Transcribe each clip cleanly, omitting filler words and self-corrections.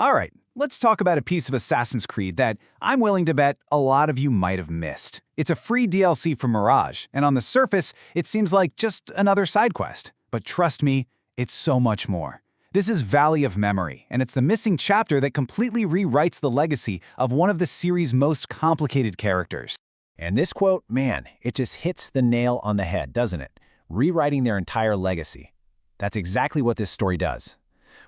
All right, let's talk about a piece of Assassin's Creed that I'm willing to bet a lot of you might have missed. It's a free DLC for Mirage, and on the surface, it seems like just another side quest. But trust me, it's so much more. This is Valley of Memory, and it's the missing chapter that completely rewrites the legacy of one of the series' most complicated characters. And this quote, man, it just hits the nail on the head, doesn't it? Rewriting their entire legacy. That's exactly what this story does.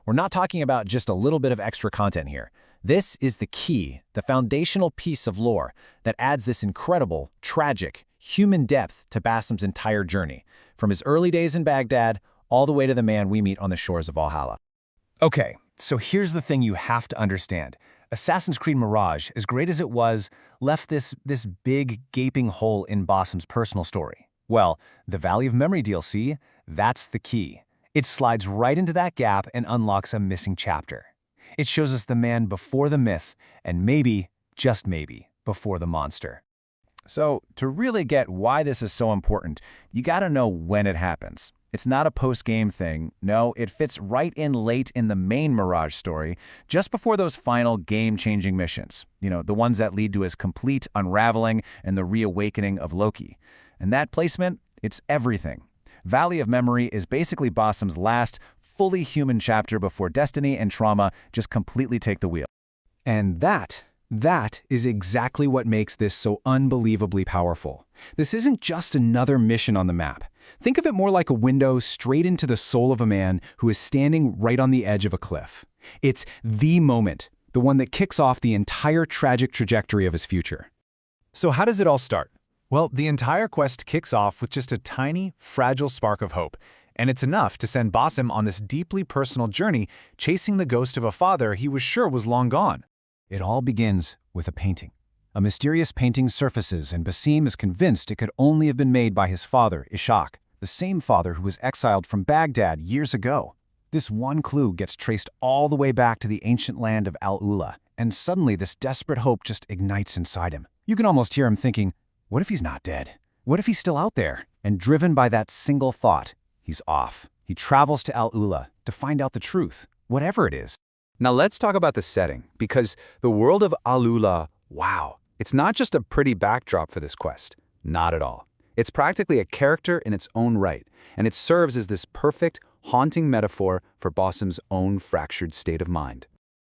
We're not talking about just a little bit of extra content here. This is the key, the foundational piece of lore that adds this incredible, tragic, human depth to Basim's entire journey, from his early days in Baghdad all the way to the man we meet on the shores of Valhalla. Okay, so here's the thing you have to understand. Assassin's Creed Mirage, as great as it was, left this big, gaping hole in Basim's personal story. Well, the Valley of Memory DLC, that's the key. It slides right into that gap and unlocks a missing chapter. It shows us the man before the myth, and maybe, just maybe, before the monster. So, to really get why this is so important, you gotta know when it happens. It's not a post-game thing. No, it fits right in late in the main Mirage story, just before those final game-changing missions. You know, the ones that lead to his complete unraveling and the reawakening of Loki. And that placement, it's everything. Valley of Memory is basically Basim's last, fully human chapter before destiny and trauma just completely take the wheel. And that is exactly what makes this so unbelievably powerful. This isn't just another mission on the map. Think of it more like a window straight into the soul of a man who is standing right on the edge of a cliff. It's the moment, the one that kicks off the entire tragic trajectory of his future. So how does it all start? Well, the entire quest kicks off with just a tiny, fragile spark of hope, and it's enough to send Basim on this deeply personal journey, chasing the ghost of a father he was sure was long gone. It all begins with a painting. A mysterious painting surfaces, and Basim is convinced it could only have been made by his father, Ishaq, the same father who was exiled from Baghdad years ago. This one clue gets traced all the way back to the ancient land of Al-Ula, and suddenly this desperate hope just ignites inside him. You can almost hear him thinking, what if he's not dead? What if he's still out there? And driven by that single thought, he's off. He travels to Al-Ula to find out the truth, whatever it is. Now let's talk about the setting, because the world of Al-Ula, wow, it's not just a pretty backdrop for this quest. Not at all. It's practically a character in its own right, and it serves as this perfect, haunting metaphor for Basim's own fractured state of mind.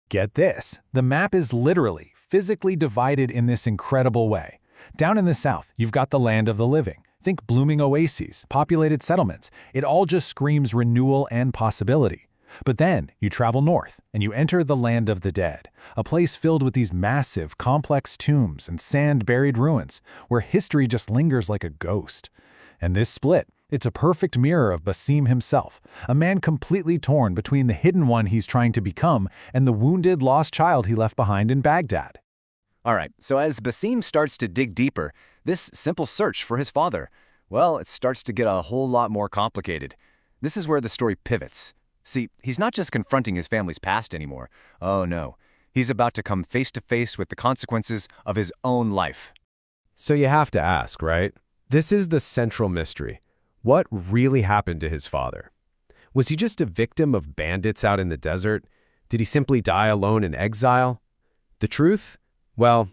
Get this, the map is literally, physically divided in this incredible way. Down in the south, you've got the land of the living. Think blooming oases, populated settlements. It all just screams renewal and possibility. But then you travel north and you enter the land of the dead, a place filled with these massive, complex tombs and sand-buried ruins where history just lingers like a ghost. And this split, it's a perfect mirror of Basim himself, a man completely torn between the hidden one he's trying to become and the wounded, lost child he left behind in Baghdad. All right, so as Basim starts to dig deeper, this simple search for his father, well, it starts to get a whole lot more complicated. This is where the story pivots. See, he's not just confronting his family's past anymore. Oh no, he's about to come face to face with the consequences of his own life. So you have to ask, right? This is the central mystery. What really happened to his father? Was he just a victim of bandits out in the desert? Did he simply die alone in exile? The truth? Well,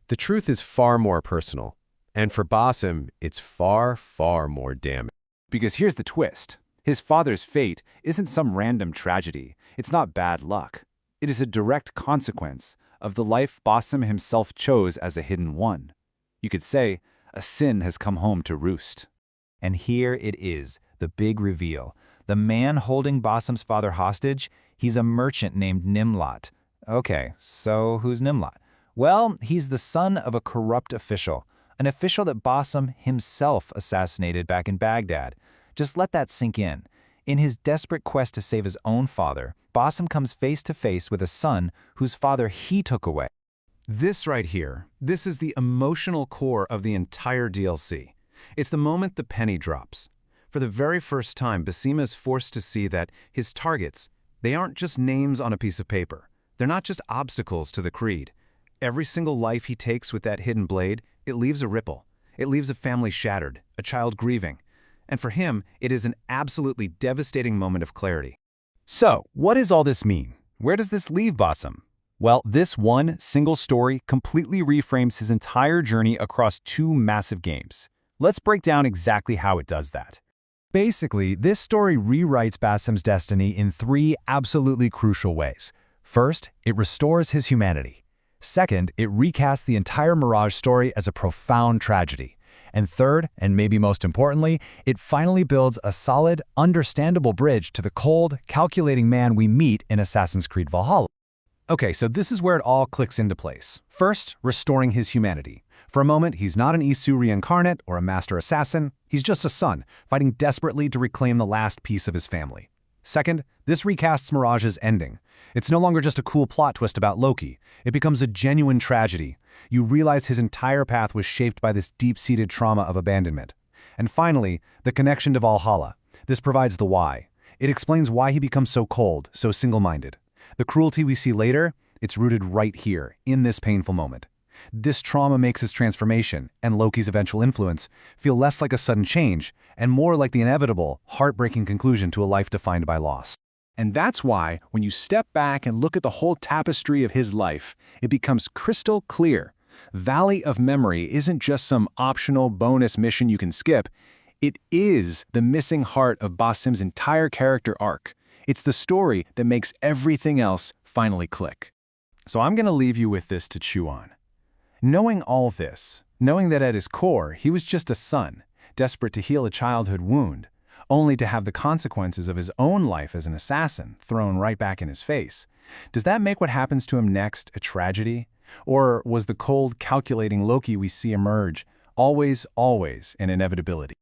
the truth is far more personal. And for Basim, it's far, far more damning. Because here's the twist. His father's fate isn't some random tragedy. It's not bad luck. It is a direct consequence of the life Basim himself chose as a hidden one. You could say, a sin has come home to roost. And here it is, the big reveal. The man holding Basim's father hostage, he's a merchant named Nimlat. Okay, so who's Nimlat? Well, he's the son of a corrupt official, an official that Basim himself assassinated back in Baghdad. Just let that sink in. In his desperate quest to save his own father, Basim comes face to face with a son whose father he took away. This right here, this is the emotional core of the entire DLC. It's the moment the penny drops. For the very first time, Basim is forced to see that his targets, they aren't just names on a piece of paper. They're not just obstacles to the creed. Every single life he takes with that hidden blade, it leaves a ripple. It leaves a family shattered, a child grieving. And for him, it is an absolutely devastating moment of clarity. So, what does all this mean? where does this leave Basim? Well, this one single story completely reframes his entire journey across two massive games. Let's break down exactly how it does that. Basically, this story rewrites Basim's destiny in three absolutely crucial ways. First, it restores his humanity. Second, it recasts the entire Mirage story as a profound tragedy. And third, and maybe most importantly, it finally builds a solid, understandable bridge to the cold, calculating man we meet in Assassin's Creed Valhalla. Okay, so this is where it all clicks into place. First, restoring his humanity. For a moment, he's not an Isu reincarnate or a master assassin. He's just a son, fighting desperately to reclaim the last piece of his family. Second, this recasts Mirage's ending. It's no longer just a cool plot twist about Loki. It becomes a genuine tragedy. You realize his entire path was shaped by this deep-seated trauma of abandonment. And finally, the connection to Valhalla. This provides the why. It explains why he becomes so cold, so single-minded. The cruelty we see later, it's rooted right here, in this painful moment. This trauma makes his transformation, and Loki's eventual influence, feel less like a sudden change, and more like the inevitable, heartbreaking conclusion to a life defined by loss. And that's why, when you step back and look at the whole tapestry of his life, it becomes crystal clear. Valley of Memory isn't just some optional bonus mission you can skip. It is the missing heart of Basim's entire character arc. It's the story that makes everything else finally click. So I'm going to leave you with this to chew on. Knowing all this, knowing that at his core he was just a son, desperate to heal a childhood wound, only to have the consequences of his own life as an assassin thrown right back in his face, does that make what happens to him next a tragedy? Or was the cold, calculating Loki we see emerge always an inevitability?